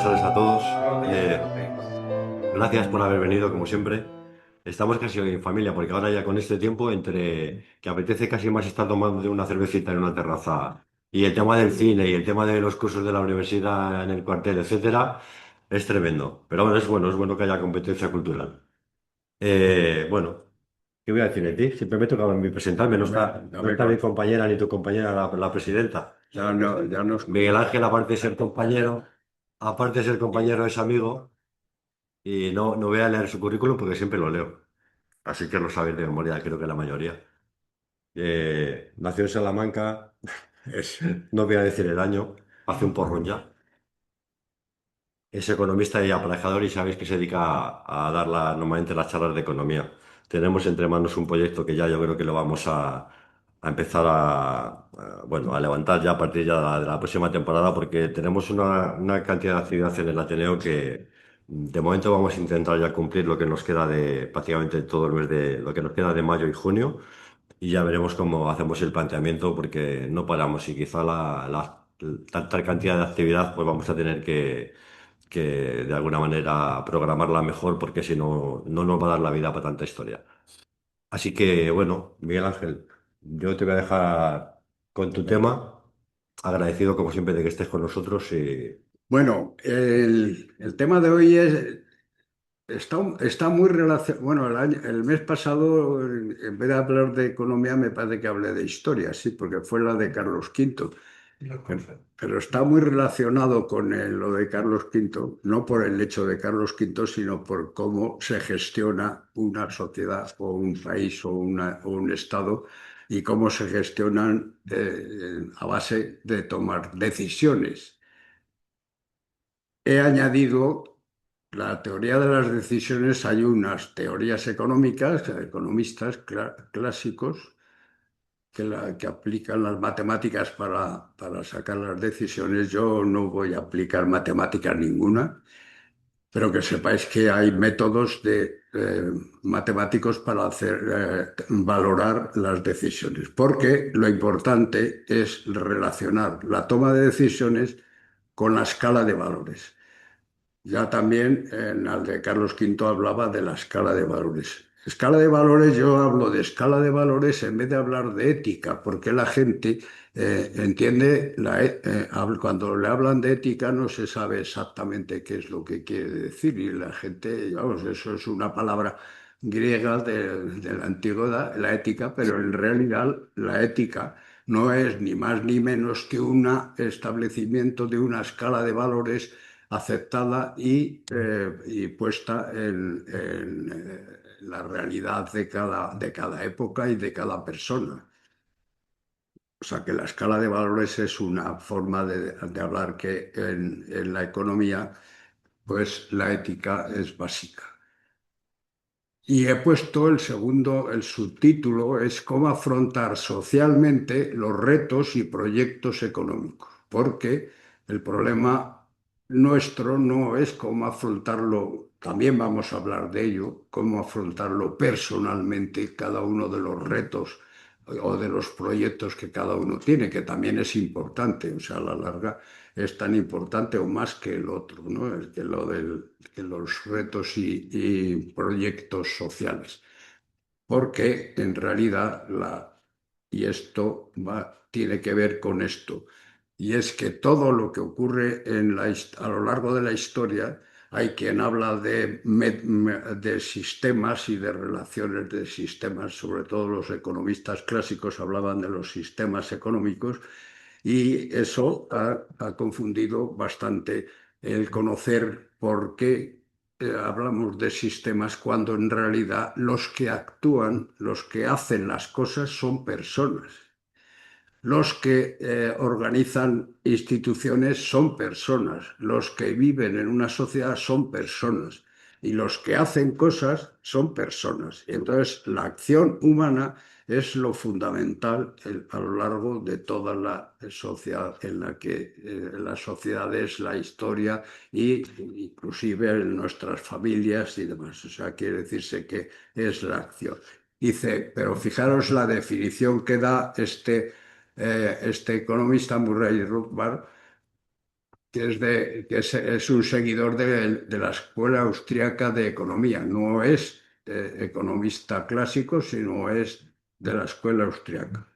buenas tardes a todos. Gracias por haber venido, como siempre. Estamos casi en familia, porque ahora ya con este tiempo, entre que apetece casi más estar tomando una cervecita en una terraza y el tema del cine y el tema de los cursos de la universidad en el cuartel, etcétera, es tremendo. Pero bueno, es bueno que haya competencia cultural. Bueno, ¿qué voy a decir de ti? Siempre me toca a mí presentarme, No no me está mi con- compañera ni tu compañera, la presidenta. ya no, ya nos... Miguel Ángel, aparte de ser compañero, es amigo. Y no voy a leer su currículum porque siempre lo leo. Así que lo sabéis de memoria, creo que la mayoría. Nació en Salamanca, Es, no voy a decir el año, hace un porrón ya. Es economista y aparejador y sabéis que se dedica a dar normalmente las charlas de economía. Tenemos entre manos un proyecto que ya yo creo que lo vamos a empezar bueno, a levantar ya a partir ya de la próxima temporada porque tenemos una cantidad de actividad en el Ateneo que de momento vamos a intentar ya cumplir lo que nos queda de prácticamente todo el mes de lo que nos queda de mayo y junio. Y ya veremos cómo hacemos el planteamiento porque no paramos y quizá tanta cantidad de actividad pues vamos a tener que de alguna manera programarla mejor porque si no, no nos va a dar la vida para tanta historia. Así que bueno, Miguel Ángel, yo te voy a dejar con tu tema, agradecido como siempre de que estés con nosotros y bueno, el tema de hoy está muy relacionado. Bueno, el mes pasado, en vez de hablar de economía, me parece que hablé de historia, sí, porque fue la de Carlos V. Pero está muy relacionado con lo de Carlos V, no por el hecho de Carlos V, sino por cómo se gestiona una sociedad o un país o un estado y cómo se gestionan a base de tomar decisiones. He añadido la teoría de las decisiones, hay unas teorías económicas, economistas clásicos, que aplican las matemáticas para sacar las decisiones. Yo no voy a aplicar matemáticas ninguna, pero que sepáis que hay métodos matemáticos para valorar las decisiones, porque lo importante es relacionar la toma de decisiones con la escala de valores. Ya también en el de Carlos V hablaba de la escala de valores. Escala de valores, yo hablo de escala de valores en vez de hablar de ética, porque la gente entiende, cuando le hablan de ética no se sabe exactamente qué es lo que quiere decir y la gente, vamos, eso es una palabra griega de la antigüedad, la ética, pero en realidad la ética no es ni más ni menos que un establecimiento de una escala de valores aceptada y puesta en la realidad de cada época y de cada persona. O sea que la escala de valores es una forma de hablar que en la economía, pues la ética es básica. Y he puesto el subtítulo es cómo afrontar socialmente los retos y proyectos económicos, porque el problema nuestro no es cómo afrontarlo, también vamos a hablar de ello, cómo afrontarlo personalmente cada uno de los retos o de los proyectos que cada uno tiene, que también es importante, o sea, a la larga es tan importante o más que el otro, ¿no? Es que que los retos y proyectos sociales. Porque en realidad y esto tiene que ver con esto, y es que todo lo que ocurre a lo largo de la historia, hay quien habla de sistemas y de relaciones de sistemas, sobre todo los economistas clásicos hablaban de los sistemas económicos, y eso ha confundido bastante el conocer por qué hablamos de sistemas cuando en realidad los que actúan, los que hacen las cosas son personas. Los que organizan instituciones son personas, los que viven en una sociedad son personas y los que hacen cosas son personas. Y entonces la acción humana es lo fundamental a lo largo de toda la sociedad en la que la sociedad es la historia y inclusive en nuestras familias y demás. O sea, quiere decirse que es la acción. Dice, pero fijaros la definición que da este economista Murray Rothbard, es un seguidor de la Escuela Austriaca de Economía. No es economista clásico, sino es de la Escuela Austriaca.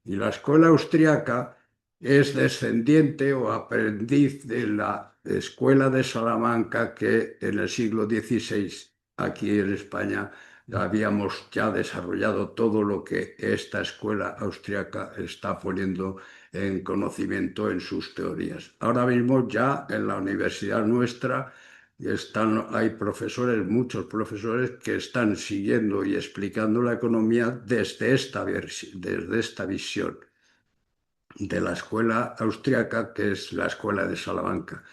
Y la Escuela Austriaca es descendiente o aprendiz de la Escuela de Salamanca que en el siglo XVI, aquí en España, habíamos ya desarrollado todo lo que esta escuela austriaca está poniendo en conocimiento en sus teorías. Ahora mismo ya en la universidad nuestra hay profesores, muchos profesores que están siguiendo y explicando la economía desde esta visión de la escuela austriaca, que es la escuela de Salamanca,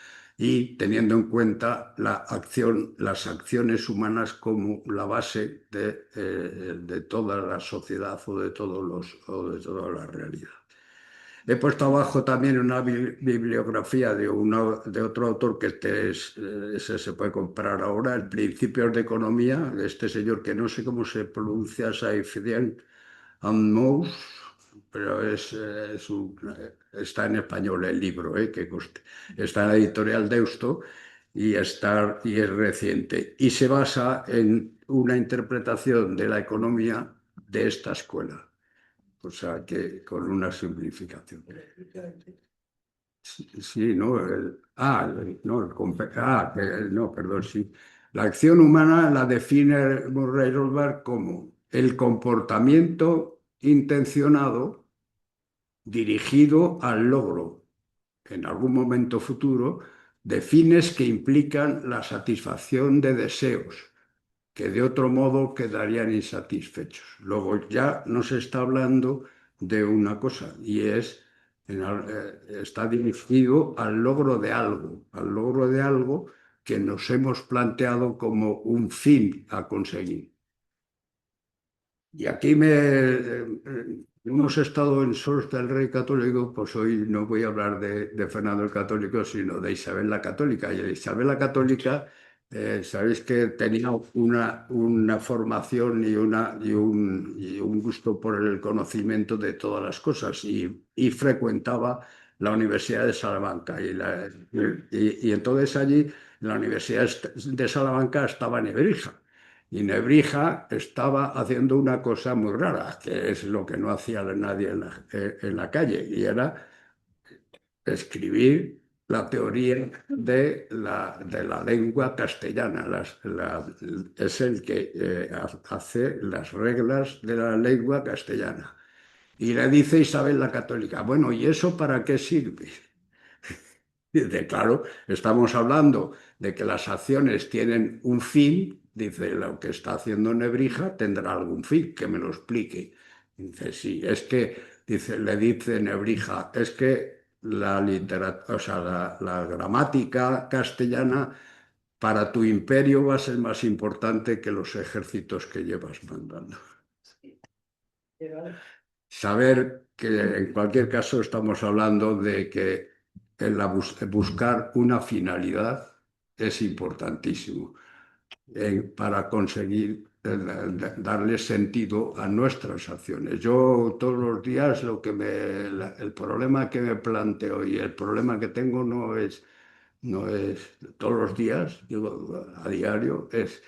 y teniendo en cuenta las acciones humanas como la base de toda la sociedad o de toda la realidad. He puesto abajo también una bibliografía de otro autor que ese se puede comprar ahora, el Principios de Economía, de este señor que no sé cómo se pronuncia, Saifedean Ammous, pero está en español el libro, que conste. Está en la editorial Deusto y es reciente. Y se basa en una interpretación de la economía de esta escuela. O sea, que con una simplificación. Sí, sí, no, no, no, perdón, sí. La acción humana la define Murray Rothbard como el comportamiento intencionado dirigido al logro, en algún momento futuro, de fines que implican la satisfacción de deseos que de otro modo quedarían insatisfechos. Luego ya no se está hablando de una cosa y está dirigido al logro de algo que nos hemos planteado como un fin a conseguir. Y aquí hemos estado en Sols del Rey Católico, pues hoy no voy a hablar de Fernando el Católico, sino de Isabel la Católica. Y Isabel la Católica, sabéis que tenía una formación y un gusto por el conocimiento de todas las cosas y frecuentaba la Universidad de Salamanca. Y entonces allí, en la Universidad de Salamanca estaba Nebrija. Y Nebrija estaba haciendo una cosa muy rara, que es lo que no hacía nadie en la calle, y era escribir la teoría de la lengua castellana. Es el que hace las reglas de la lengua castellana. Y le dice Isabel la Católica, bueno, ¿y eso para qué sirve? Dice, claro, estamos hablando de que las acciones tienen un fin. Dice, lo que está haciendo Nebrija tendrá algún fin, que me lo explique. Dice, sí, le dice Nebrija, es que la literatura, o sea, la gramática castellana para tu imperio va a ser más importante que los ejércitos que llevas mandando. Saber que en cualquier caso estamos hablando de que buscar una finalidad es importantísimo para conseguir darle sentido a nuestras acciones. Yo todos los días el problema que me planteo y el problema que tengo no es todos los días, digo a diario, es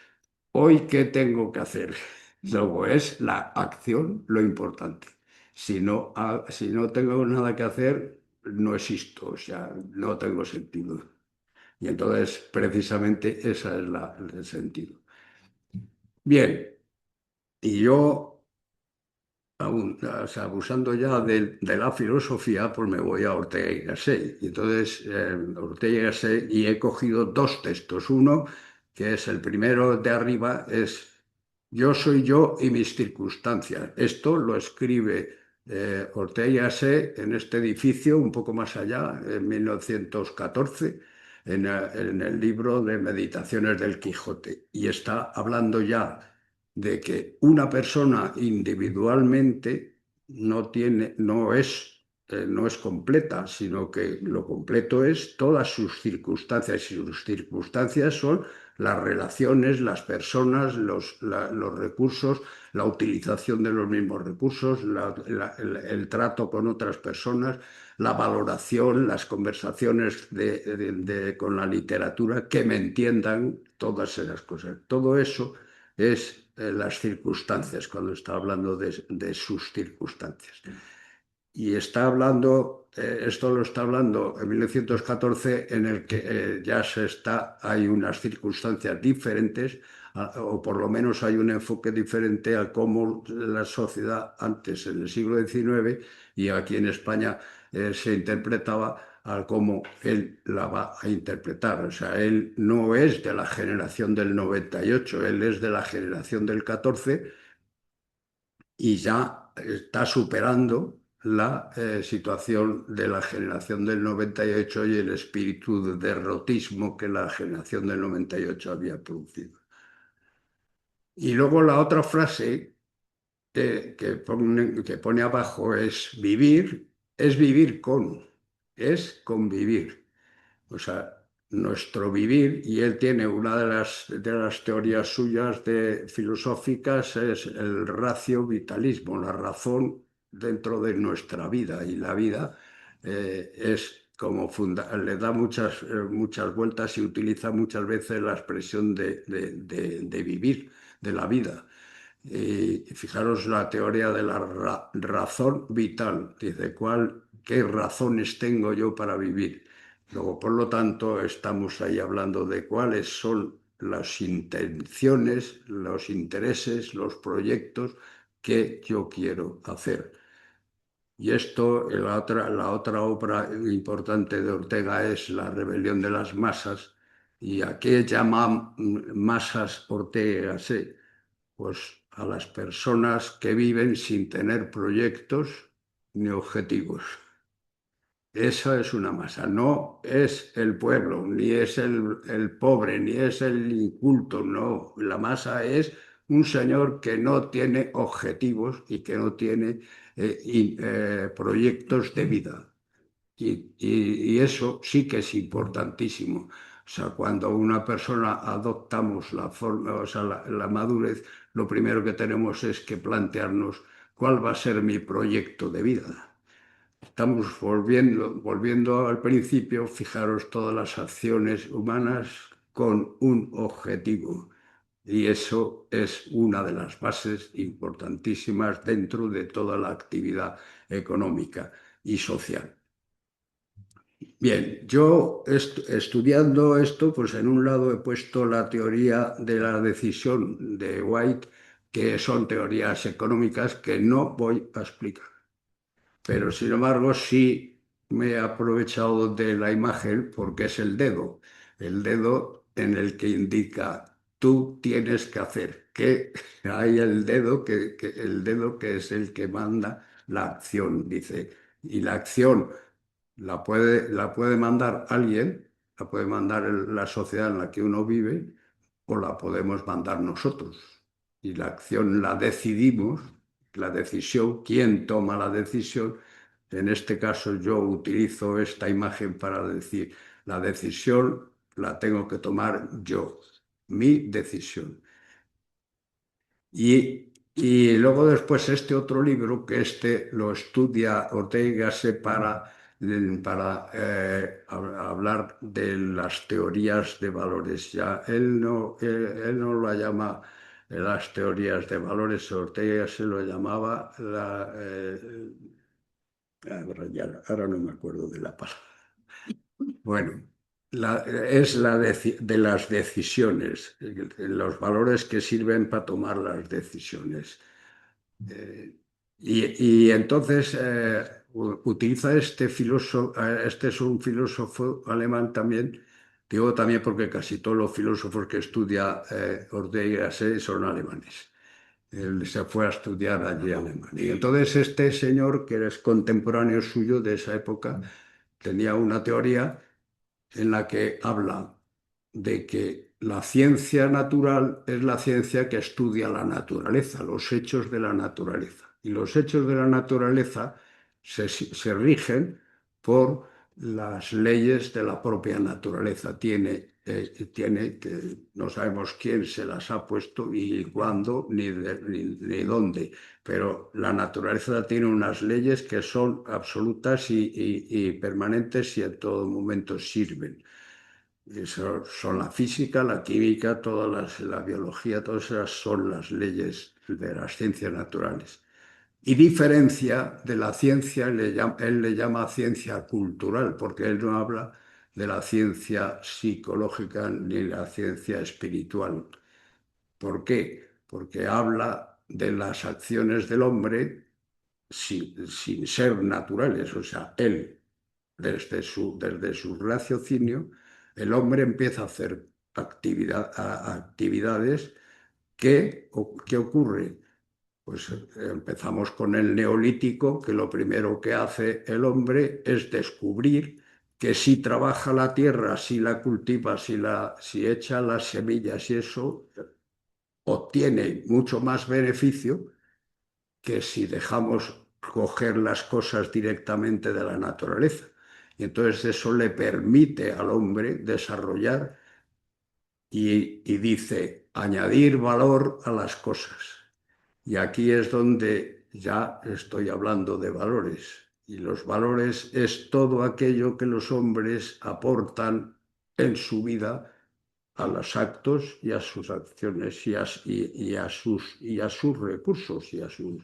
hoy qué tengo que hacer. Luego es la acción lo importante. Si no tengo nada que hacer, no existo, o sea, no tengo sentido. Y entonces, precisamente, ese es el sentido. Bien, y yo, o sea, abusando ya de la filosofía, pues me voy a Ortega y Gasset. Y entonces, Ortega y Gasset, y he cogido dos textos. Uno, que es el primero de arriba, es Yo soy yo y mis circunstancias. Esto lo escribe Ortega y Gasset en este edificio, un poco más allá, en 1914, en el libro de Meditaciones del Quijote. Y está hablando ya de que una persona individualmente no es no es completa, sino que lo completo es todas sus circunstancias, y sus circunstancias son las relaciones, las personas, los recursos, la utilización de los mismos recursos, el trato con otras personas, la valoración, las conversaciones con la literatura, que me entiendan todas esas cosas. Todo eso es las circunstancias, cuando está hablando de sus circunstancias. Y está hablando, esto lo está hablando en 1914, en el que hay unas circunstancias diferentes, o por lo menos hay un enfoque diferente a cómo la sociedad antes, en el siglo XIX, y aquí en España se interpretaba, a cómo él la va a interpretar. O sea, él no es de la generación del 98, él es de la generación del 14 y ya está superando la situación de la generación del 98 y el espíritu de derrotismo que la generación del 98 había producido. Y luego la otra frase que pone abajo es vivir con, es convivir. O sea, nuestro vivir, y él tiene una de las teorías suyas filosóficas, es el ratio-vitalismo, la razón dentro de nuestra vida. Y la vida es como le da muchas vueltas y utiliza muchas veces la expresión de vivir, de la vida. Y fijaros la teoría de la razón vital. Dice, ¿qué razones tengo yo para vivir? Luego, por lo tanto, estamos ahí hablando de cuáles son las intenciones, los intereses, los proyectos que yo quiero hacer. Y esto, la otra obra importante de Ortega es La rebelión de las masas. ¿Y a qué llama masas Ortega? Sí, pues a las personas que viven sin tener proyectos ni objetivos. Eso es una masa, no es el pueblo, ni es el pobre, ni es el inculto, no. La masa es un señor que no tiene objetivos y que no tiene proyectos de vida. Y eso sí que es importantísimo. O sea, cuando una persona adoptamos la forma, o sea, la madurez, lo primero que tenemos es que plantearnos cuál va a ser mi proyecto de vida. Estamos volviendo al principio, fijaros todas las acciones humanas con un objetivo. Y eso es una de las bases importantísimas dentro de toda la actividad económica y social. Bien, yo estudiando esto, pues en un lado he puesto la teoría de la decisión de White, que son teorías económicas que no voy a explicar. Pero sin embargo sí me he aprovechado de la imagen porque es el dedo en el que indica tú tienes que hacer, que hay el dedo que es el que manda la acción, dice, y la acción la puede mandar alguien, la puede mandar la sociedad en la que uno vive, o la podemos mandar nosotros. Y la acción la decidimos, la decisión, quién toma la decisión. En este caso yo utilizo esta imagen para decir, la decisión la tengo que tomar yo, mi decisión. Y luego después este otro libro, que lo estudia Ortega y Gasset para hablar de las teorías de valores. Ya él no lo llama las teorías de valores, Ortega y Gasset lo llamaba ahora no me acuerdo de la palabra. Bueno, es de las decisiones, los valores que sirven para tomar las decisiones. Eh, y entonces utiliza este filósofo, este es un filósofo alemán también, digo también porque casi todos los filósofos que estudia Ortega y Gasset son alemanes. Él se fue a estudiar allí a Alemania. Y entonces este señor, que es contemporáneo suyo de esa época, tenía una teoría en la que habla de que la ciencia natural es la ciencia que estudia la naturaleza, los hechos de la naturaleza. Y los hechos de la naturaleza se rigen por las leyes de la propia naturaleza. Tiene que no sabemos quién se las ha puesto y cuándo ni dónde, pero la naturaleza tiene unas leyes que son absolutas y permanentes y en todo momento sirven. Eso son la física, la química, la biología, todas esas son las leyes de las ciencias naturales. Y diferencia de la ciencia, él le llama ciencia cultural, porque él no habla de la ciencia psicológica ni la ciencia espiritual. ¿Por qué? Porque habla de las acciones del hombre sin ser naturales. O sea, él, desde su raciocinio, el hombre empieza a hacer actividades ¿qué ocurre? Pues empezamos con el neolítico, que lo primero que hace el hombre es descubrir que si trabaja la tierra, si la cultiva, si echa las semillas y eso, obtiene mucho más beneficio que si dejamos coger las cosas directamente de la naturaleza. Y entonces eso le permite al hombre desarrollar y dice añadir valor a las cosas. Y aquí es donde ya estoy hablando de valores. Y los valores es todo aquello que los hombres aportan en su vida a los actos y a sus acciones y a sus recursos y a sus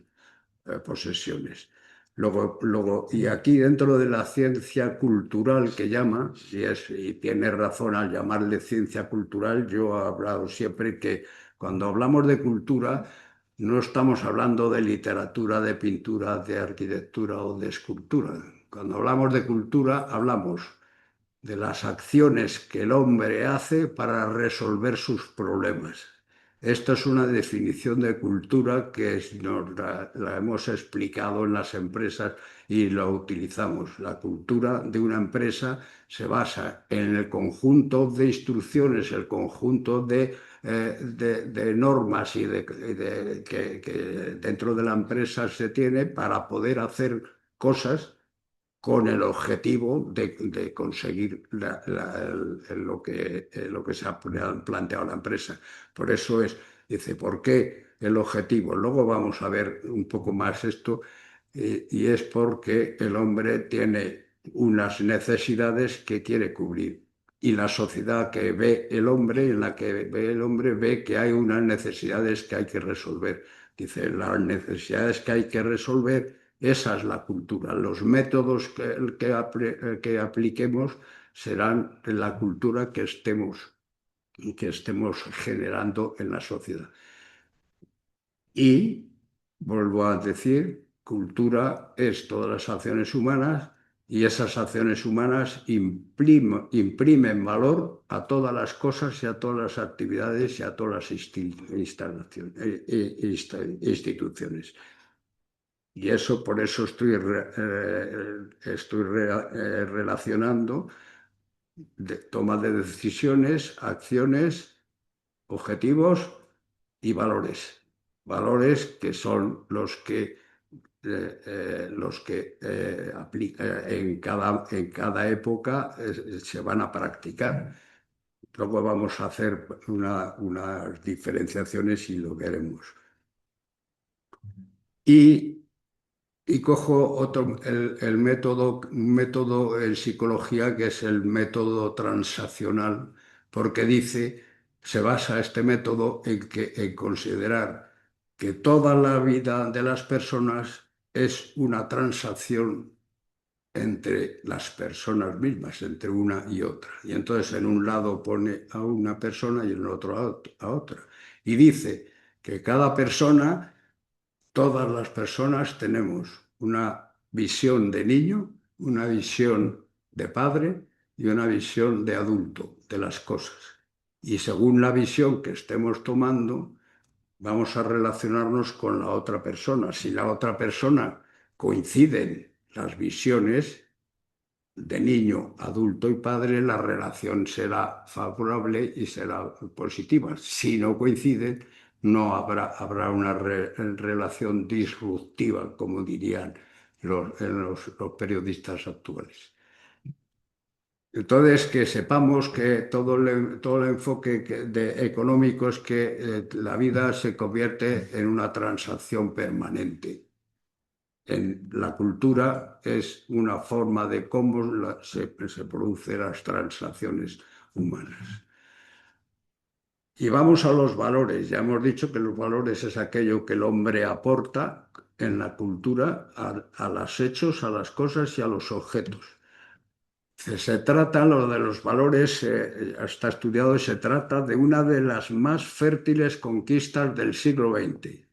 posesiones. Y aquí dentro de la ciencia cultural que llama, y tiene razón al llamarle ciencia cultural, yo he hablado siempre que cuando hablamos de cultura no estamos hablando de literatura, de pintura, de arquitectura o de escultura. Cuando hablamos de cultura hablamos de las acciones que el hombre hace para resolver sus problemas. Esto es una definición de cultura que nos la hemos explicado en las empresas y lo utilizamos. La cultura de una empresa se basa en el conjunto de instrucciones, el conjunto de normas que dentro de la empresa se tiene para poder hacer cosas con el objetivo de conseguir lo que se ha planteado la empresa. Por eso dice, ¿por qué el objetivo? Luego vamos a ver un poco más esto, y es porque el hombre tiene unas necesidades que quiere cubrir. Y la sociedad que ve el hombre, en la que ve el hombre, ve que hay unas necesidades que hay que resolver. Dice, las necesidades que hay que resolver, esa es la cultura. Los métodos que apliquemos serán la cultura que estemos generando en la sociedad. Y, vuelvo a decir, cultura es todas las acciones humanas y esas acciones humanas imprimen valor a todas las cosas y a todas las actividades y a todas las instituciones. Y eso, por eso estoy relacionando toma de decisiones, acciones, objetivos y valores. Valores que son los que en cada época se van a practicar. Luego vamos a hacer unas diferenciaciones y lo veremos. Y cojo un método en psicología que es el método transaccional, porque se basa este método en considerar que toda la vida de las personas es una transacción entre las personas mismas, entre una y otra. Y entonces en un lado pone a una persona y en el otro a otra. Y dice que cada persona, todas las personas tenemos una visión de niño, una visión de padre y una visión de adulto de las cosas. Y según la visión que estemos tomando, vamos a relacionarnos con la otra persona. Si la otra persona coinciden las visiones de niño, adulto y padre, la relación será favorable y será positiva. Si no coinciden, no habrá una relación disruptiva, como dirían los periodistas actuales. Entonces, que sepamos que todo el enfoque económico es que la vida se convierte en una transacción permanente. En la cultura es una forma de cómo se producen las transacciones humanas. Y vamos a los valores. Ya hemos dicho que los valores es aquello que el hombre aporta en la cultura a los hechos, a las cosas y a los objetos. Se trata, lo de los valores, está estudiado y se trata de una de las más fértiles conquistas del siglo XX.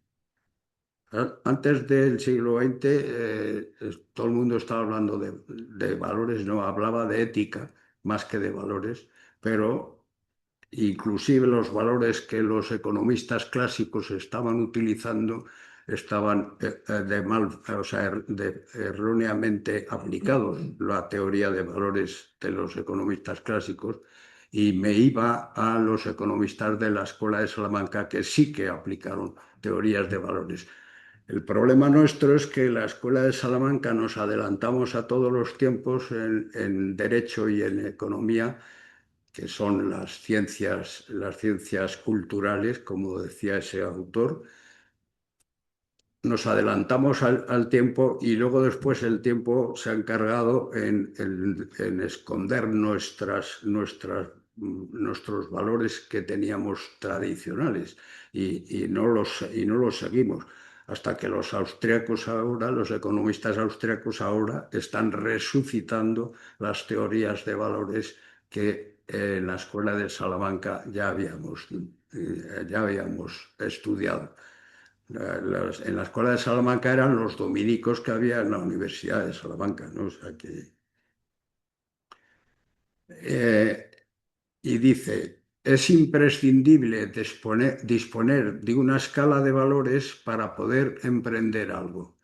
Antes del siglo XX, todo el mundo estaba hablando de valores, no hablaba de ética más que de valores, pero inclusive los valores que los economistas clásicos estaban utilizando estaban o sea, erróneamente aplicados la teoría de valores de los economistas clásicos y me iba a los economistas de la Escuela de Salamanca que sí que aplicaron teorías de valores. El problema nuestro es que la Escuela de Salamanca nos adelantamos a todos los tiempos en derecho y en economía, que son las ciencias culturales, como decía ese autor. Nos adelantamos al tiempo y luego después el tiempo se ha encargado en esconder nuestros valores que teníamos tradicionales y no los seguimos. Hasta que los austríacos ahora, los economistas austríacos ahora están resucitando las teorías de valores que en la Escuela de Salamanca ya habíamos estudiado. En la Escuela de Salamanca eran los dominicos que había en la Universidad de Salamanca, ¿no? O sea eh, y dice, es imprescindible disponer de una escala de valores para poder emprender algo.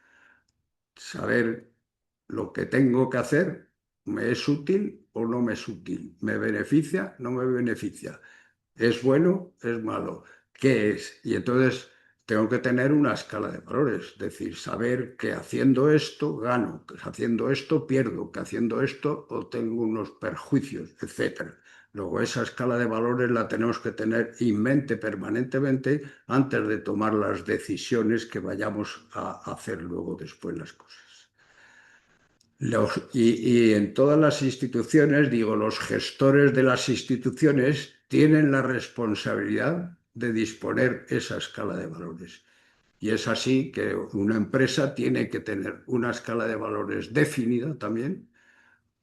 Saber lo que tengo que hacer, ¿me es útil o no me es útil? ¿Me beneficia? ¿No me beneficia? ¿Es bueno? ¿Es malo? ¿Qué es? Y entonces tengo que tener una escala de valores, es decir, saber que haciendo esto gano, que haciendo esto pierdo, que haciendo esto obtengo unos perjuicios, etcétera. Luego esa escala de valores la tenemos que tener en mente permanentemente antes de tomar las decisiones que vayamos a hacer luego después las cosas. Y en todas las instituciones, digo, los gestores de las instituciones tienen la responsabilidad de disponer esa escala de valores. Y es así que una empresa tiene que tener una escala de valores definida también,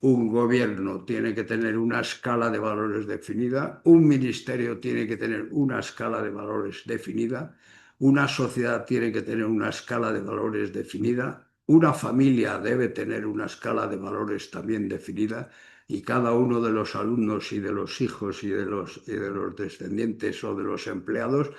un gobierno tiene que tener una escala de valores definida, un ministerio tiene que tener una escala de valores definida, una sociedad tiene que tener una escala de valores definida, una familia debe tener una escala de valores también definida y cada uno de los alumnos y de los hijos y de los descendientes o de los empleados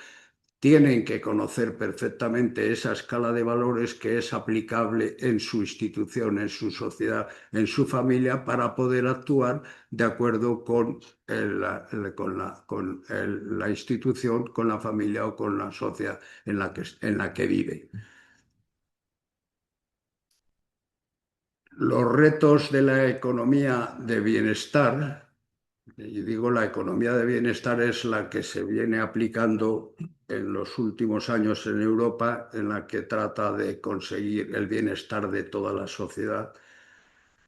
tienen que conocer perfectamente esa escala de valores que es aplicable en su institución, en su sociedad, en su familia, para poder actuar de acuerdo con la institución, con la familia o con la sociedad en la que vive. Los retos de la economía de bienestar, y digo la economía de bienestar es la que se viene aplicando en los últimos años en Europa, en la que trata de conseguir el bienestar de toda la sociedad.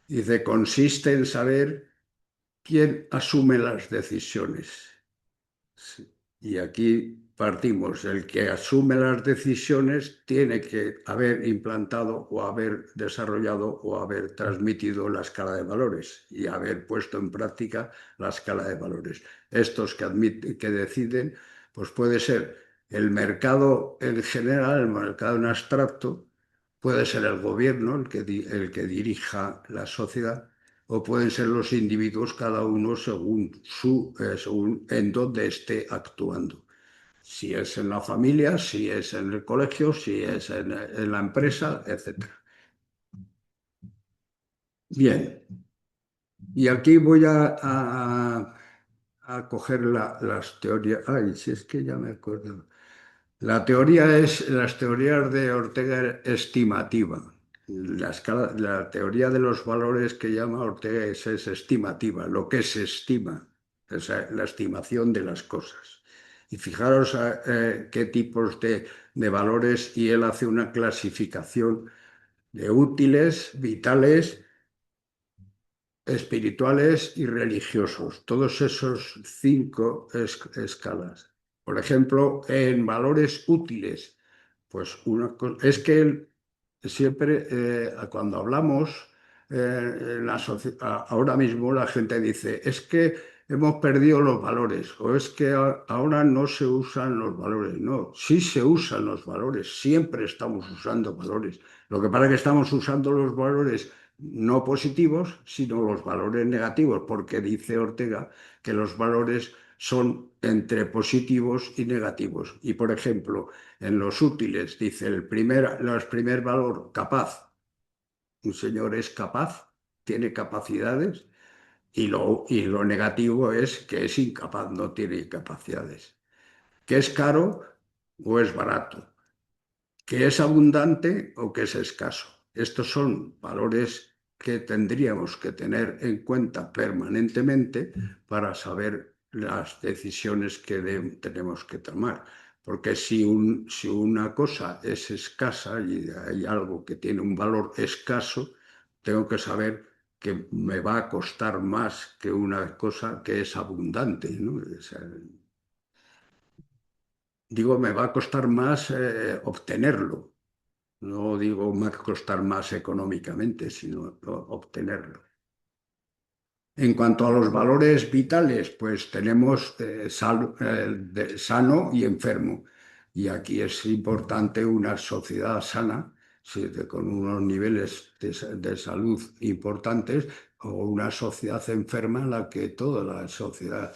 Dice, consiste en saber quién asume las decisiones. Sí. Y aquí partimos, el que asume las decisiones tiene que haber implantado o haber desarrollado o haber transmitido la escala de valores y haber puesto en práctica la escala de valores. Estos que deciden, pues puede ser el mercado en general, el mercado en abstracto, puede ser el gobierno el que dirija la sociedad o pueden ser los individuos, cada uno según en dónde esté actuando. Si es en la familia, si es en el colegio, si es en la empresa, etcétera. Bien, y aquí voy a coger las teorías. Ay, si es que ya me acuerdo. Las teorías de Ortega estimativa. la teoría de los valores que llama Ortega es estimativa, lo que se estima, o sea, la estimación de las cosas. Y fijaros qué tipos de valores, y él hace una clasificación de útiles, vitales, espirituales y religiosos, todos esos cinco escalas. Por ejemplo, en valores útiles, pues es que siempre cuando hablamos, ahora mismo la gente dice, es que hemos perdido los valores o es que ahora no se usan los valores. No, sí se usan los valores, siempre estamos usando valores. Lo que pasa es que estamos usando los valores no positivos, sino los valores negativos, porque dice Ortega que los valores son entre positivos y negativos. Y por ejemplo, en los útiles dice primer valor, capaz. Un señor es capaz, tiene capacidades, y lo negativo es que es incapaz, no tiene capacidades. ¿Que es caro o es barato? ¿Que es abundante o que es escaso? Estos son valores que tendríamos que tener en cuenta permanentemente para saber las decisiones que tenemos que tomar. Porque si una cosa es escasa y hay algo que tiene un valor escaso, tengo que saber que me va a costar más que una cosa que es abundante, ¿no? O sea, digo, me va a costar más obtenerlo. No digo más costar más económicamente, sino obtenerlo. En cuanto a los valores vitales, pues tenemos sano y enfermo. Y aquí es importante una sociedad sana, sí, con unos niveles de salud importantes, o una sociedad enferma en la que toda la sociedad.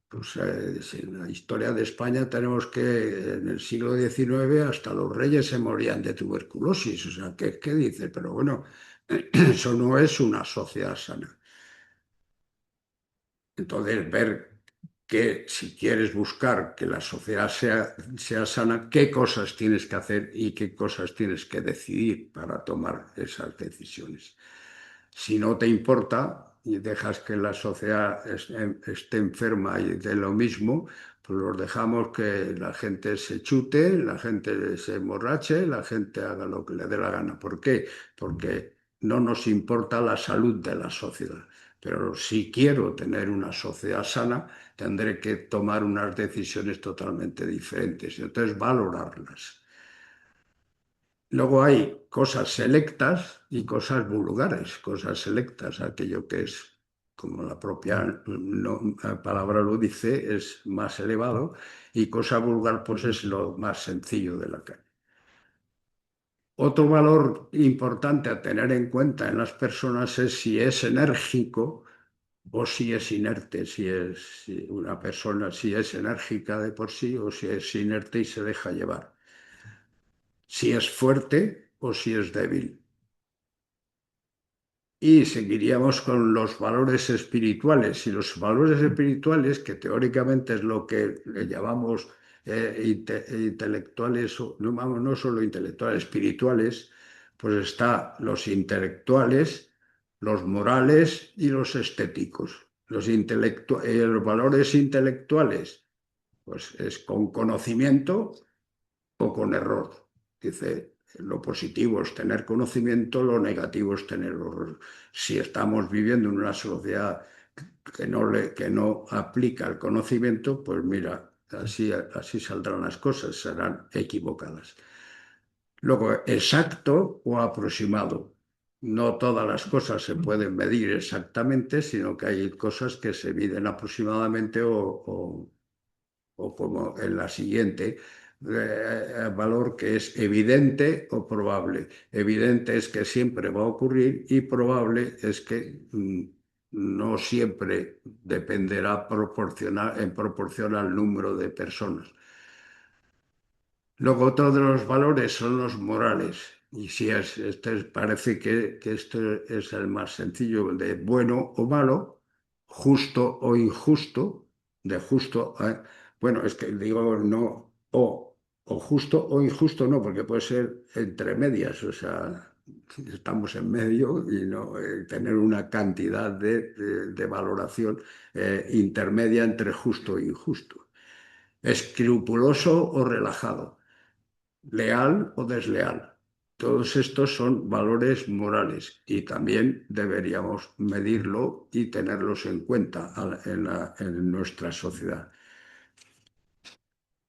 Pues si en la historia de España tenemos que en el siglo XIX hasta los reyes se morían de tuberculosis. O sea, ¿qué dice? Pero bueno, eso no es una sociedad sana. Entonces, ver que si quieres buscar que la sociedad sea sana, qué cosas tienes que hacer y qué cosas tienes que decidir para tomar esas decisiones. Si no te importa y dejas que la sociedad esté enferma y de lo mismo, pues los dejamos que la gente se chute, la gente se emborrache, la gente haga lo que le dé la gana. ¿Por qué? Porque no nos importa la salud de la sociedad. Pero si quiero tener una sociedad sana, tendré que tomar unas decisiones totalmente diferentes y entonces valorarlas. Luego hay cosas selectas y cosas vulgares. Cosas selectas, aquello que es, como la propia palabra lo dice, es más elevado, y cosa vulgar pues es lo más sencillo de la calle. Otro valor importante a tener en cuenta en las personas es si es enérgico o si es inerte, si una persona si es enérgica de por sí o si es inerte y se deja llevar, si es fuerte o si es débil. Y seguiríamos con los valores espirituales. Y los valores espirituales, que teóricamente es lo que le llamamos intelectuales, no, vamos, no solo intelectuales, espirituales, pues está los intelectuales, los morales y los estéticos. Los valores intelectuales, pues es con conocimiento o con error. Dice, lo positivo es tener conocimiento, lo negativo es tener error. Si estamos viviendo en una sociedad que no aplica el conocimiento, pues mira, así saldrán las cosas, serán equivocadas. Luego, exacto o aproximado. No todas las cosas se pueden medir exactamente, sino que hay cosas que se miden aproximadamente o como en la siguiente, valor que es evidente o probable. Evidente es que siempre va a ocurrir y probable es que no siempre dependerá en proporción al número de personas. Luego otro de los valores son los morales. Y si parece que esto es el más sencillo, el de bueno o malo, justo o injusto, de justo, bueno, es que digo no, o justo o injusto no, porque puede ser entre medias, o sea, estamos en medio y no tener una cantidad de valoración intermedia entre justo e injusto. Escrupuloso o relajado, leal o desleal. Todos estos son valores morales y también deberíamos medirlo y tenerlos en cuenta en nuestra sociedad.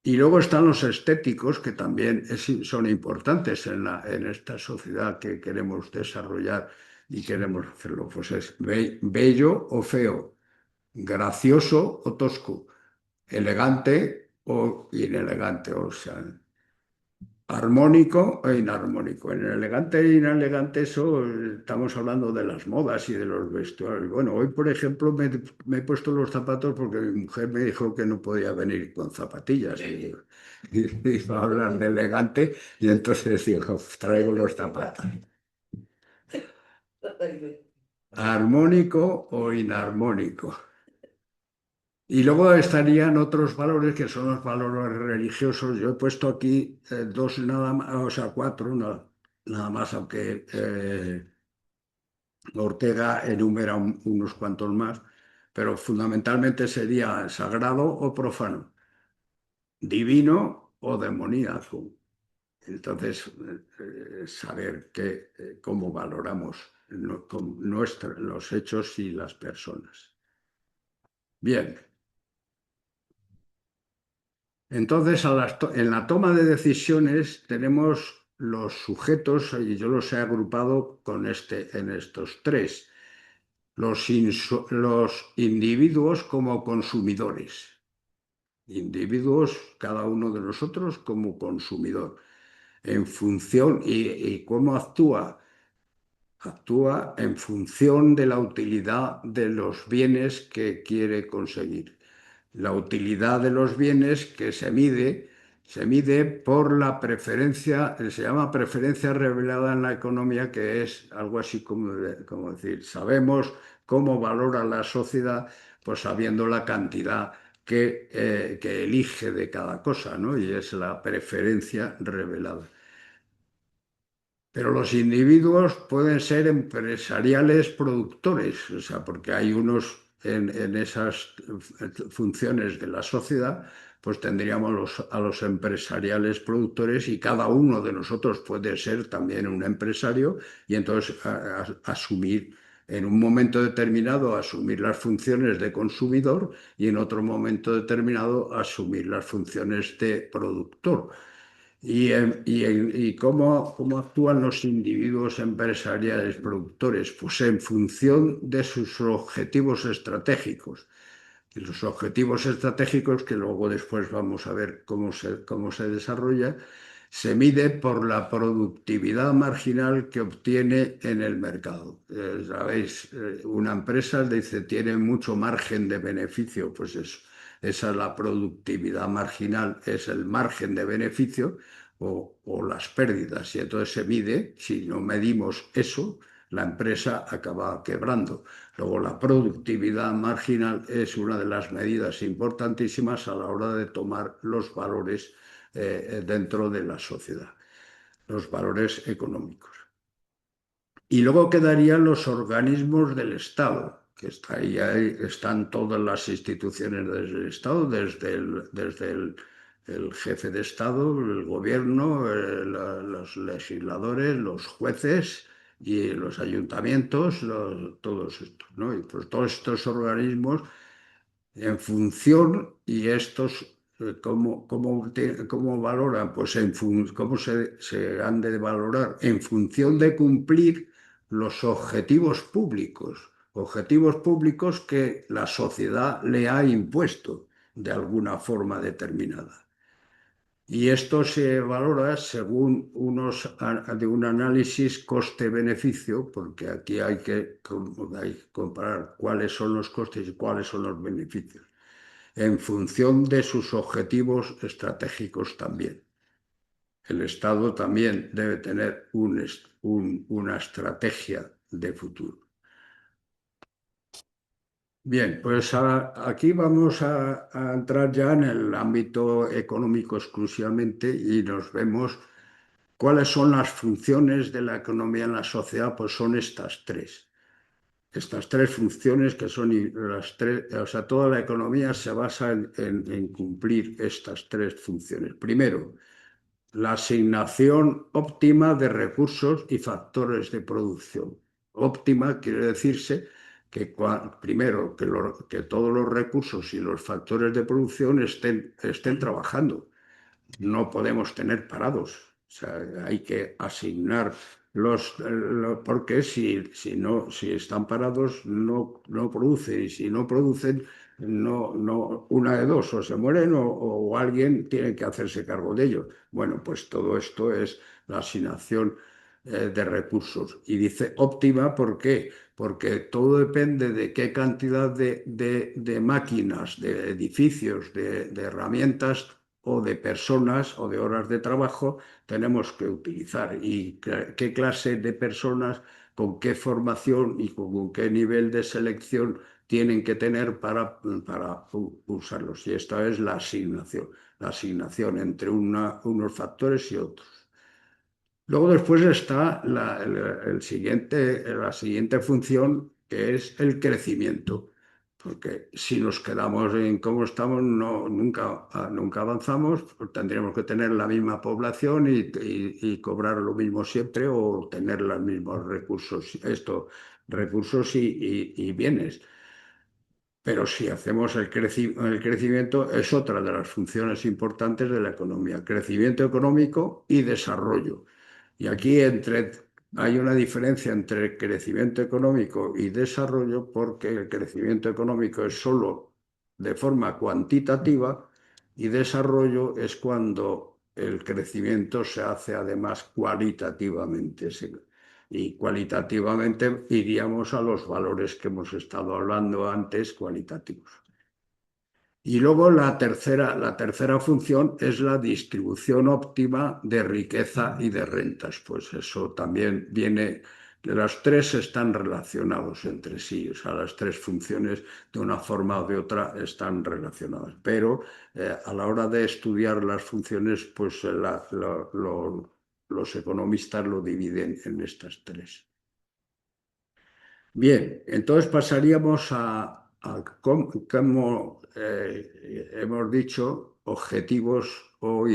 Y luego están los estéticos, que también son importantes en esta sociedad que queremos desarrollar y queremos hacerlo. Pues es bello o feo, gracioso o tosco, elegante o inelegante, o sea, armónico e inarmónico. En el elegante e inelegante, eso estamos hablando de las modas y de los vestuarios. Bueno, hoy, por ejemplo, me he puesto los zapatos porque mi mujer me dijo que no podía venir con zapatillas. Y iba a hablar de elegante y entonces dijo, traigo los zapatos. ¿Armónico o inarmónico? Y luego estarían otros valores que son los valores religiosos. Yo he puesto aquí dos nada más, o sea, cuatro nada más, aunque Ortega enumera unos cuantos más, pero fundamentalmente sería sagrado o profano, divino o demoníaco. Entonces, saber cómo valoramos los hechos y las personas. Bien. Entonces, en la toma de decisiones tenemos los sujetos, y yo los he agrupado en estos tres, los individuos como consumidores, individuos, cada uno de nosotros como consumidor, en función y cómo actúa en función de la utilidad de los bienes que quiere conseguir. La utilidad de los bienes que se mide por la preferencia, se llama preferencia revelada en la economía, que es algo así como decir, sabemos cómo valora la sociedad, pues sabiendo la cantidad que elige de cada cosa, ¿no? Y es la preferencia revelada. Pero los individuos pueden ser empresariales productores, o sea, porque hay unos en esas funciones de la sociedad, pues tendríamos a los empresariales productores y cada uno de nosotros puede ser también un empresario y entonces asumir, en un momento determinado, asumir las funciones de consumidor y en otro momento determinado asumir las funciones de productor. ¿Y cómo actúan los individuos empresariales productores? Pues en función de sus objetivos estratégicos. Y los objetivos estratégicos, que luego después vamos a ver cómo se desarrolla, se mide por la productividad marginal que obtiene en el mercado. ¿Sabéis? Una empresa dice tiene mucho margen de beneficio, pues eso. Esa es la productividad marginal, es el margen de beneficio o las pérdidas. Y entonces se mide, si no medimos eso, la empresa acaba quebrando. Luego, la productividad marginal es una de las medidas importantísimas a la hora de tomar los valores dentro de la sociedad, los valores económicos. Y luego quedarían los organismos del Estado, que ahí están todas las instituciones del Estado, el jefe de Estado, el gobierno, los legisladores, los jueces y los ayuntamientos, todos estos, ¿no? Y pues todos estos organismos en función, y estos, ¿cómo valoran? Pues cómo se han de valorar en función de cumplir los objetivos públicos que la sociedad le ha impuesto de alguna forma determinada. Y esto se valora según de un análisis coste-beneficio, porque aquí hay que comparar cuáles son los costes y cuáles son los beneficios, en función de sus objetivos estratégicos también. El Estado también debe tener una estrategia de futuro. Bien, pues aquí vamos a entrar ya en el ámbito económico exclusivamente y nos vemos ¿Cuáles son las funciones de la economía en la sociedad? Pues son estas tres. Estas tres funciones que son las tres, o sea, toda la economía se basa en cumplir estas tres funciones. Primero, la asignación óptima de recursos y factores de producción. Óptima quiere decirse que, primero, que todos los recursos y los factores de producción estén trabajando. No podemos tener parados. O sea, hay que asignar porque si están parados no producen, y si no producen, una de dos, o se mueren o alguien tiene que hacerse cargo de ellos. Bueno, pues todo esto es la asignación de recursos. Y dice óptima, ¿por qué? Porque todo depende de qué cantidad de máquinas, de edificios, de herramientas o de personas o de horas de trabajo tenemos que utilizar y qué clase de personas, con qué formación y con qué nivel de selección tienen que tener para usarlos. Y esta es la asignación entre unos factores y otros. Luego después está la siguiente función, que es el crecimiento, porque si nos quedamos en cómo estamos, nunca avanzamos, pues tendríamos que tener la misma población y cobrar lo mismo siempre o tener los mismos recursos y bienes. Pero si hacemos el crecimiento, es otra de las funciones importantes de la economía, crecimiento económico y desarrollo. Y aquí hay una diferencia entre crecimiento económico y desarrollo, porque el crecimiento económico es solo de forma cuantitativa y desarrollo es cuando el crecimiento se hace además cualitativamente. Y cualitativamente iríamos a los valores que hemos estado hablando antes, cualitativos. Y luego la tercera función es la distribución óptima de riqueza y de rentas. Pues eso también viene, los tres están relacionados entre sí, o sea, las tres funciones de una forma o de otra están relacionadas. Pero a la hora de estudiar las funciones, pues los economistas lo dividen en estas tres. Bien, entonces pasaríamos a cómo, hemos dicho, objetivos o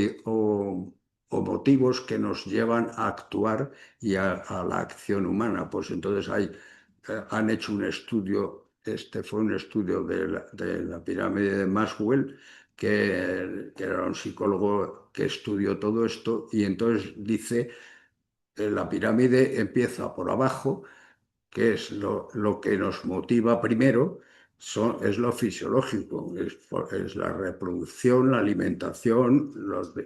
motivos que nos llevan a actuar y a la acción humana. Pues entonces han hecho un estudio, este fue un estudio de la pirámide de Maxwell, que era un psicólogo que estudió todo esto, y entonces dice, la pirámide empieza por abajo, que es lo que nos motiva primero, es lo fisiológico, es la reproducción, la alimentación,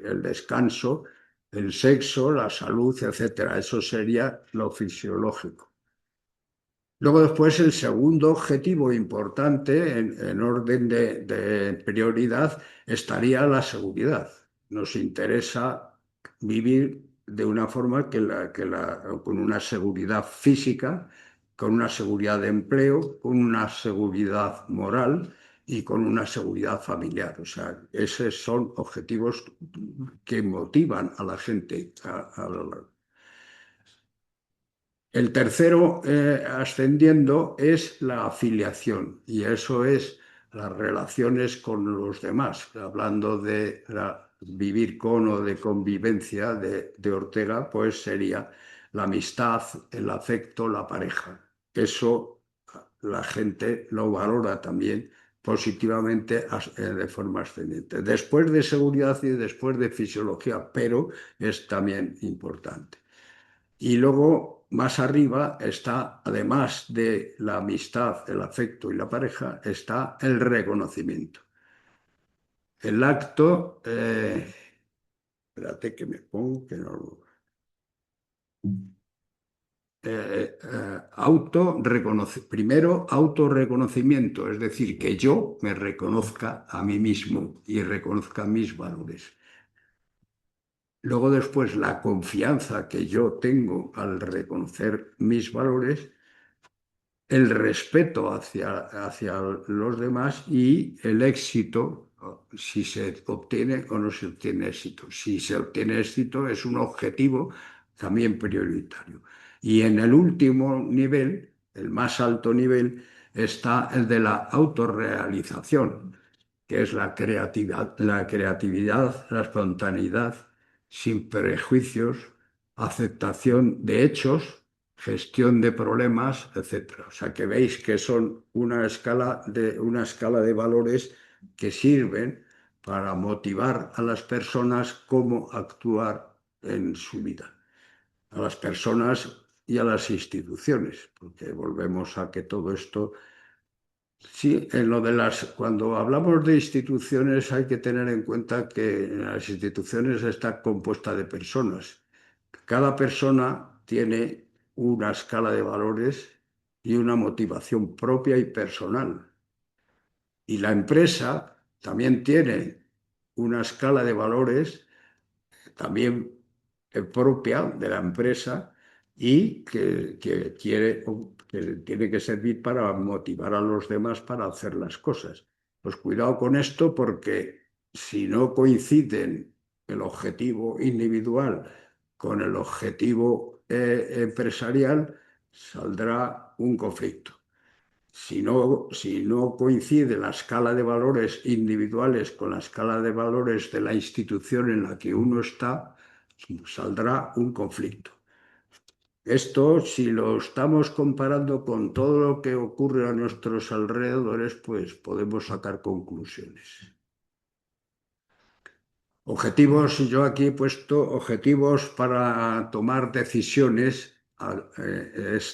el descanso, el sexo, la salud, etcétera. Eso sería lo fisiológico. Luego después el segundo objetivo importante en orden de prioridad estaría la seguridad. Nos interesa vivir de una forma con una seguridad física, con una seguridad de empleo, con una seguridad moral y con una seguridad familiar. O sea, esos son objetivos que motivan a la gente el tercero, ascendiendo, es la afiliación, y eso es las relaciones con los demás. Hablando de vivir con o de convivencia de Ortega, pues sería la amistad, el afecto, la pareja. Eso la gente lo valora también positivamente de forma ascendente. Después de seguridad y después de fisiología, pero es también importante. Y luego, más arriba, está, además de la amistad, el afecto y la pareja, está el reconocimiento. El acto, espérate que me pongo, que no. Primero, autorreconocimiento, es decir, que yo me reconozca a mí mismo y reconozca mis valores. Luego después, la confianza que yo tengo al reconocer mis valores, el respeto hacia los demás y el éxito si se obtiene o no se obtiene éxito. Si se obtiene éxito es un objetivo también prioritario. Y en el último nivel, el más alto nivel, está el de la autorrealización, que es la creatividad, la espontaneidad, sin prejuicios, aceptación de hechos, gestión de problemas, etcétera. O sea que veis que son una escala de valores que sirven para motivar a las personas cómo actuar en su vida, a las personas y a las instituciones, porque volvemos a que todo esto. Sí, cuando hablamos de instituciones hay que tener en cuenta que las instituciones están compuestas de personas. Cada persona tiene una escala de valores y una motivación propia y personal. Y la empresa también tiene una escala de valores también propia de la empresa y que tiene que servir para motivar a los demás para hacer las cosas. Pues cuidado con esto porque si no coinciden el objetivo individual con el objetivo empresarial, saldrá un conflicto. Si no coincide la escala de valores individuales con la escala de valores de la institución en la que uno está, saldrá un conflicto. Esto, si lo estamos comparando con todo lo que ocurre a nuestros alrededores, pues podemos sacar conclusiones. Objetivos, yo aquí he puesto objetivos para tomar decisiones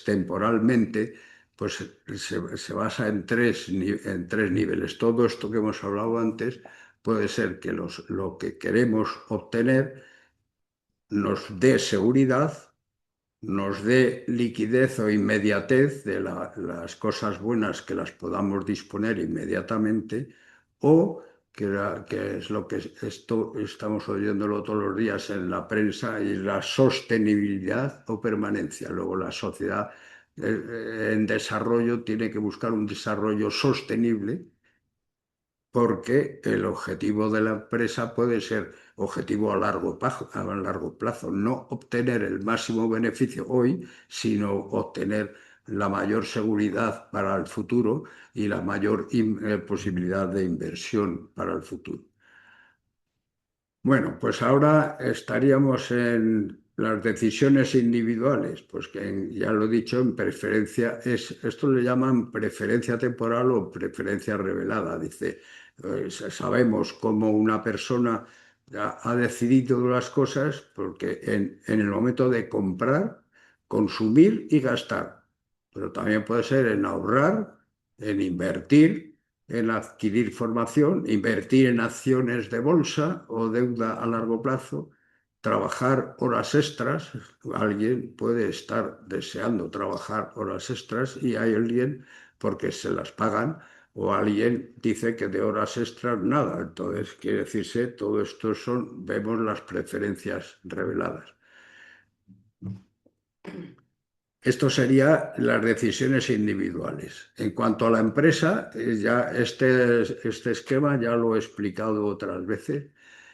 temporalmente, pues se basa en tres niveles. Todo esto que hemos hablado antes puede ser que lo que queremos obtener nos dé seguridad, nos dé liquidez o inmediatez de las cosas buenas que las podamos disponer inmediatamente, o que es lo que esto estamos oyéndolo todos los días en la prensa, y la sostenibilidad o permanencia. Luego la sociedad en desarrollo tiene que buscar un desarrollo sostenible, porque el objetivo de la empresa puede ser objetivo a largo plazo, no obtener el máximo beneficio hoy, sino obtener la mayor seguridad para el futuro y la mayor posibilidad de inversión para el futuro. Bueno, pues ahora estaríamos en las decisiones individuales, pues que ya lo he dicho, en preferencia, esto le llaman preferencia temporal o preferencia revelada. Dice, sabemos cómo una persona ha decidido las cosas porque en el momento de comprar, consumir y gastar, pero también puede ser en ahorrar, en invertir, en adquirir formación, invertir en acciones de bolsa o deuda a largo plazo, trabajar horas extras. Alguien puede estar deseando trabajar horas extras y hay alguien porque se las pagan, o alguien dice que de horas extras nada. Entonces, quiere decirse, todo esto vemos las preferencias reveladas. Esto serían las decisiones individuales. En cuanto a la empresa, ya este esquema ya lo he explicado otras veces,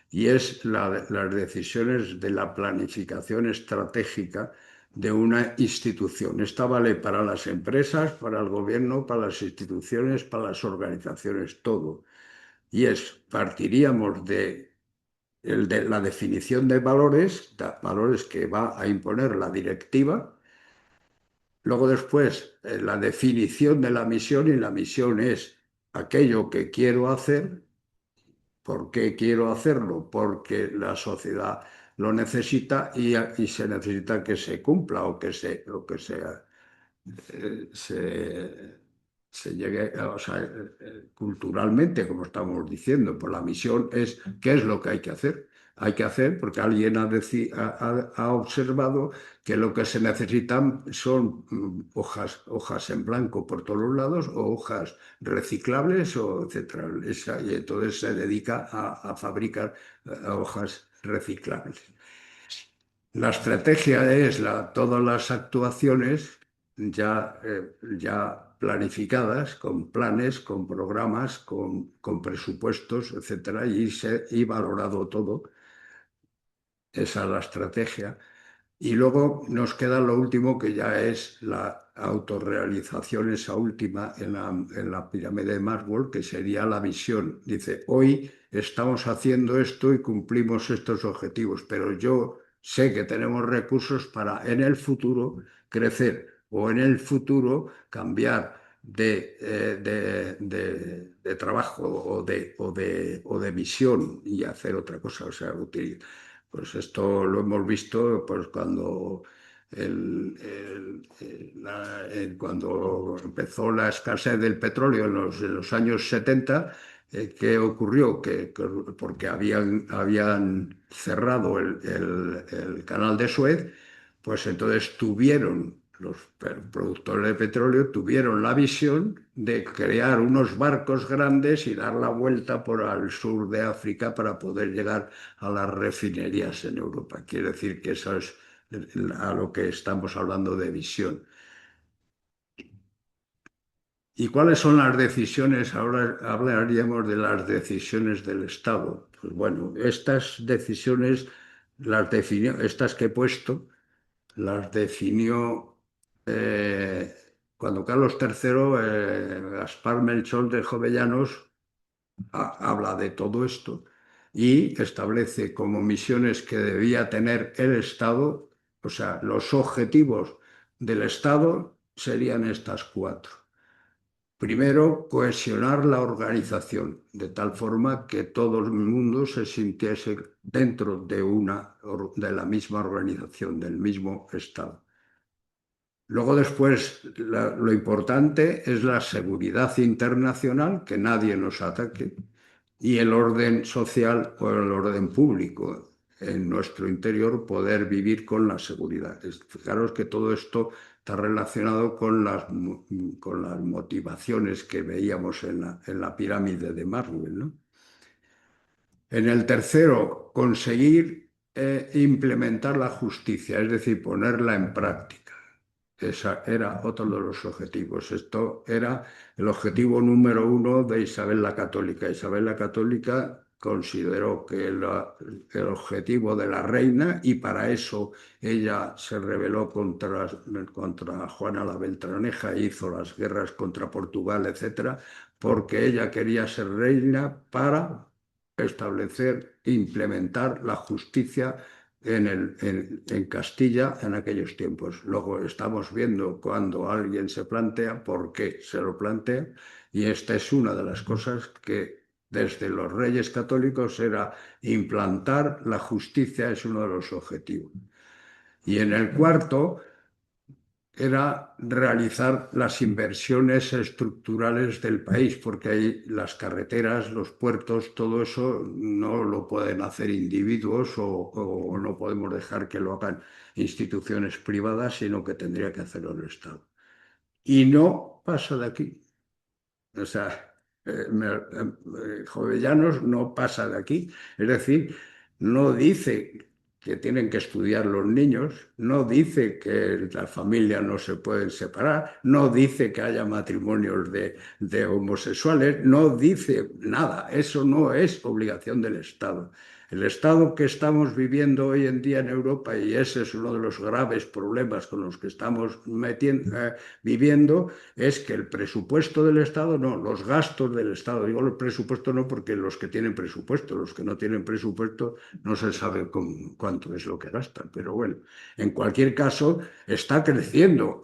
y es las decisiones de la planificación estratégica de una institución. Esta vale para las empresas, para el gobierno, para las instituciones, para las organizaciones, todo. Y partiríamos de la definición de valores que va a imponer la directiva. Luego después, la definición de la misión, y la misión es aquello que quiero hacer. ¿Por qué quiero hacerlo? Porque la sociedad lo necesita y se necesita que se cumpla o que se llegue, o sea, culturalmente, como estamos diciendo. Pues la misión es qué es lo que hay que hacer. Hay que hacer porque alguien ha observado que lo que se necesitan son hojas en blanco por todos los lados, o hojas reciclables, o etcétera. Y entonces se dedica a fabricar hojas reciclables. La estrategia es todas las actuaciones ya planificadas, con planes, con programas, con presupuestos, etcétera, y valorado todo. Esa es la estrategia. Y luego nos queda lo último, que ya es la autorrealización, esa última en la pirámide de Maslow, que sería la visión. Dice, hoy estamos haciendo esto y cumplimos estos objetivos, pero yo sé que tenemos recursos para en el futuro crecer o en el futuro cambiar de trabajo o de visión y hacer otra cosa, o sea, pues esto lo hemos visto pues cuando, cuando empezó la escasez del petróleo en los años 70. ¿Qué ocurrió? Porque habían cerrado el canal de Suez, pues entonces los productores de petróleo tuvieron la visión de crear unos barcos grandes y dar la vuelta por al sur de África para poder llegar a las refinerías en Europa. Quiere decir que eso es a lo que estamos hablando de visión. ¿Y cuáles son las decisiones? Ahora hablaríamos de las decisiones del Estado. Pues bueno, estas decisiones las definió, estas que he puesto, las definió cuando Carlos III, Gaspar Melchor de Jovellanos, habla de todo esto y establece como misiones que debía tener el Estado, o sea, los objetivos del Estado serían estas cuatro. Primero, cohesionar la organización, de tal forma que todo el mundo se sintiese dentro de la misma organización, del mismo Estado. Luego después, lo importante es la seguridad internacional, que nadie nos ataque, y el orden social o el orden público en nuestro interior, poder vivir con la seguridad. Fijaros que todo esto está relacionado con las motivaciones que veíamos en la pirámide de Maslow, ¿no? En el tercero, conseguir implementar la justicia, es decir, ponerla en práctica. Ese era otro de los objetivos. Esto era el objetivo número uno de Isabel la Católica. Isabel la Católica consideró que el objetivo de la reina, y para eso ella se rebeló contra Juana la Beltraneja, hizo las guerras contra Portugal, etcétera, porque ella quería ser reina para establecer e implementar la justicia en Castilla en aquellos tiempos. Luego estamos viendo cuando alguien se plantea por qué se lo plantea, y esta es una de las cosas que desde los reyes católicos era implantar la justicia, es uno de los objetivos. Y en el cuarto era realizar las inversiones estructurales del país, porque ahí las carreteras, los puertos, todo eso no lo pueden hacer individuos o no podemos dejar que lo hagan instituciones privadas, sino que tendría que hacerlo el Estado. Y no pasa de aquí. O sea, Jovellanos no pasa de aquí. Es decir, no dice que tienen que estudiar los niños, no dice que las familias no se pueden separar, no dice que haya matrimonios de homosexuales, no dice nada. Eso no es obligación del Estado. El estado que estamos viviendo hoy en día en Europa, y ese es uno de los graves problemas con los que estamos viviendo, es que el presupuesto del Estado, no, los gastos del Estado, digo el presupuesto no porque los que tienen presupuesto, los que no tienen presupuesto no se sabe cuánto es lo que gastan, pero bueno, en cualquier caso está creciendo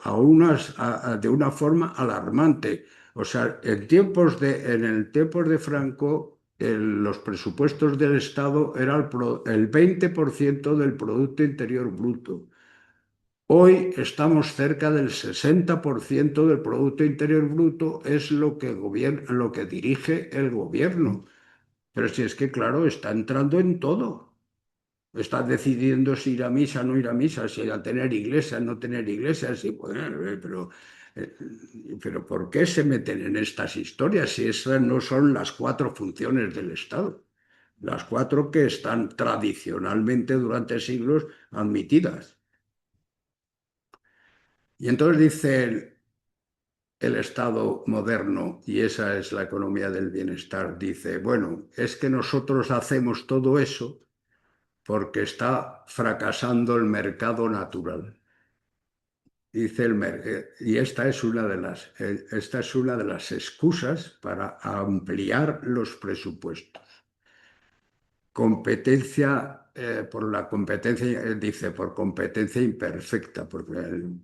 de una forma alarmante. O sea, en el tiempos de Franco, los presupuestos del Estado eran el 20% del Producto Interior Bruto. Hoy estamos cerca del 60% del Producto Interior Bruto, es lo que dirige el gobierno. Pero si es que, claro, está entrando en todo. Está decidiendo si ir a misa, no ir a misa, si a tener iglesia, no tener iglesia. Bueno, eh, pero ¿por qué se meten en estas historias si esas no son las cuatro funciones del Estado? Las cuatro que están tradicionalmente durante siglos admitidas. Y entonces dice el Estado moderno, y esa es la economía del bienestar, dice, bueno, es que nosotros hacemos todo eso porque está fracasando el mercado natural. Dice y esta es una de las excusas para ampliar los presupuestos. Competencia, por la competencia, dice, por competencia imperfecta, porque el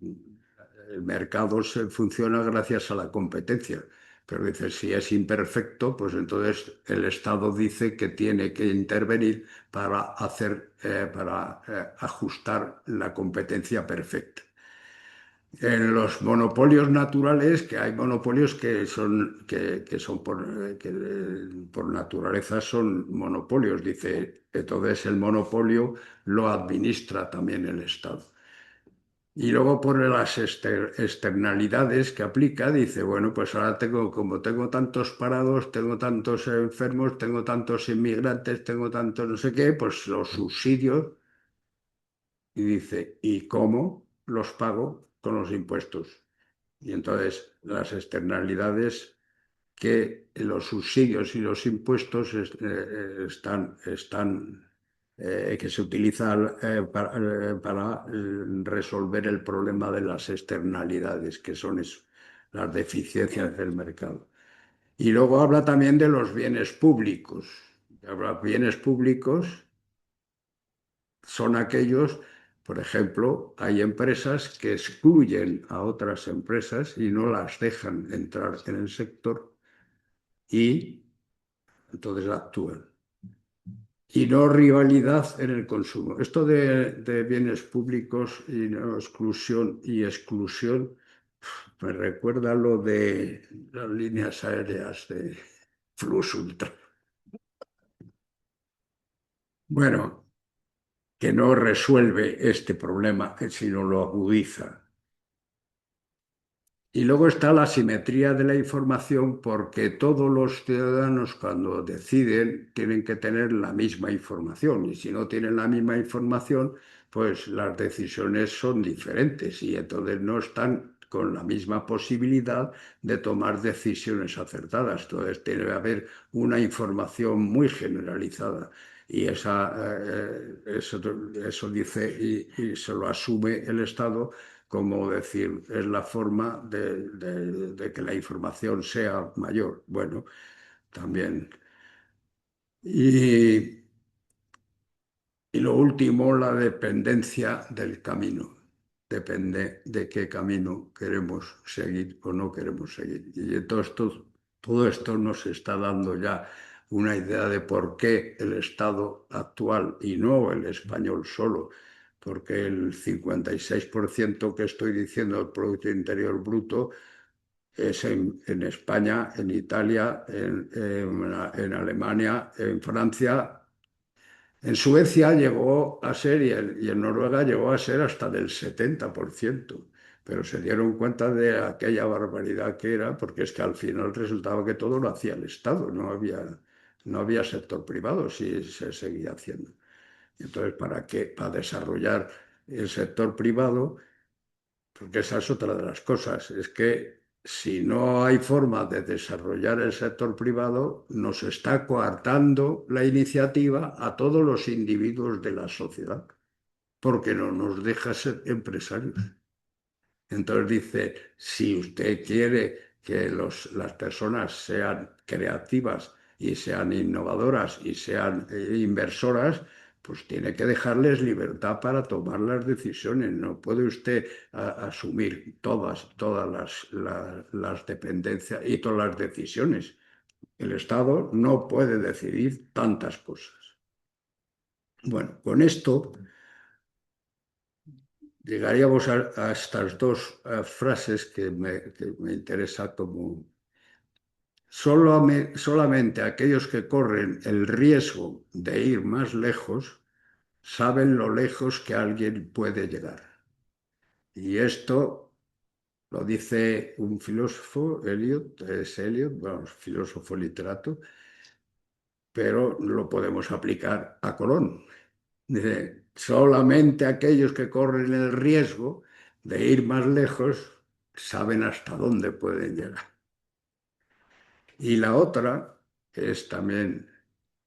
mercado funciona gracias a la competencia. Pero dice, si es imperfecto, pues entonces el Estado dice que tiene que intervenir para ajustar la competencia perfecta. En los monopolios naturales, que hay monopolios que son por naturaleza son monopolios, dice, entonces el monopolio lo administra también el Estado. Y luego por las externalidades que aplica, dice, bueno, pues ahora como tengo tantos parados, tengo tantos enfermos, tengo tantos inmigrantes, tengo tantos no sé qué, pues los subsidios, y dice, ¿y cómo los pago? Con los impuestos. Y entonces las externalidades que los subsidios y los impuestos que se utilizan para resolver el problema de las externalidades, que son eso, las deficiencias del mercado. Y luego habla también de los bienes públicos. Habla bienes públicos son aquellos, por ejemplo, hay empresas que excluyen a otras empresas y no las dejan entrar en el sector y entonces actúan. Y no rivalidad en el consumo. Esto de bienes públicos y no exclusión y exclusión me recuerda lo de las líneas aéreas de Flux Ultra. Bueno, que no resuelve este problema, sino lo agudiza. Y luego está la simetría de la información porque todos los ciudadanos cuando deciden tienen que tener la misma información y si no tienen la misma información, pues las decisiones son diferentes y entonces no están con la misma posibilidad de tomar decisiones acertadas. Entonces tiene que haber una información muy generalizada y eso dice y se lo asume el Estado como decir, es la forma de que la información sea mayor. Bueno, también. Y, y lo último, la dependencia del camino. Depende de qué camino queremos seguir o no queremos seguir. Y todo esto nos está dando ya una idea de por qué el Estado actual y no el español solo, porque el 56% que estoy diciendo del Producto Interior Bruto es en España, en Italia, en Alemania, en Francia. En Suecia llegó a ser y en Noruega llegó a ser hasta del 70%, pero se dieron cuenta de aquella barbaridad que era, porque es que al final resultaba que todo lo hacía el Estado, no había sector privado, si se seguía haciendo. Entonces, ¿para qué? Para desarrollar el sector privado, porque esa es otra de las cosas, es que si no hay forma de desarrollar el sector privado, nos está coartando la iniciativa a todos los individuos de la sociedad, porque no nos deja ser empresarios. Entonces dice, si usted quiere que las personas sean creativas y sean innovadoras y sean inversoras, pues tiene que dejarles libertad para tomar las decisiones. No puede usted asumir todas las dependencias y todas las decisiones. El Estado no puede decidir tantas cosas. Bueno, con esto llegaríamos a estas dos frases que me interesa como solamente aquellos que corren el riesgo de ir más lejos saben lo lejos que alguien puede llegar. Y esto lo dice un filósofo, Eliot, bueno, filósofo literato, pero lo podemos aplicar a Colón. Dice, solamente aquellos que corren el riesgo de ir más lejos saben hasta dónde pueden llegar. Y la otra es también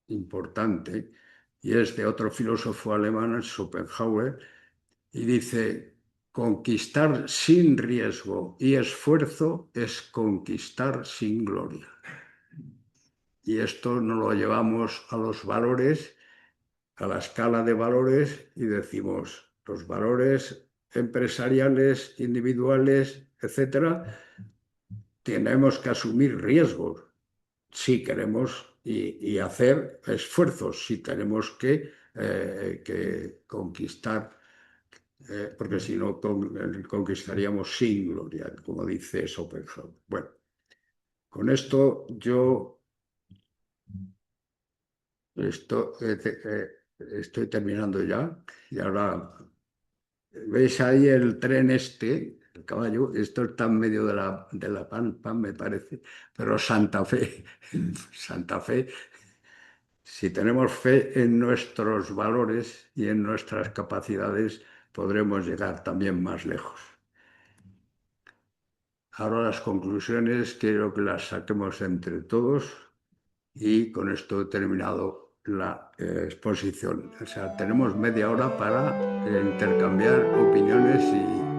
importante y es de otro filósofo alemán, Schopenhauer, y dice, conquistar sin riesgo y esfuerzo es conquistar sin gloria. Y esto nos lo llevamos a los valores, a la escala de valores y decimos, los valores empresariales, individuales, etcétera, tenemos que asumir riesgos si queremos y hacer esfuerzos si tenemos que conquistar, porque si no conquistaríamos sin gloria, como dice Schopenhauer. Bueno, con esto yo estoy terminando ya y ahora veis ahí el tren este. El caballo, esto está en medio de la Pampa, me parece, pero Santa Fe, Santa Fe. Si tenemos fe en nuestros valores y en nuestras capacidades, podremos llegar también más lejos. Ahora las conclusiones quiero que las saquemos entre todos y con esto he terminado la exposición. O sea, tenemos media hora para intercambiar opiniones y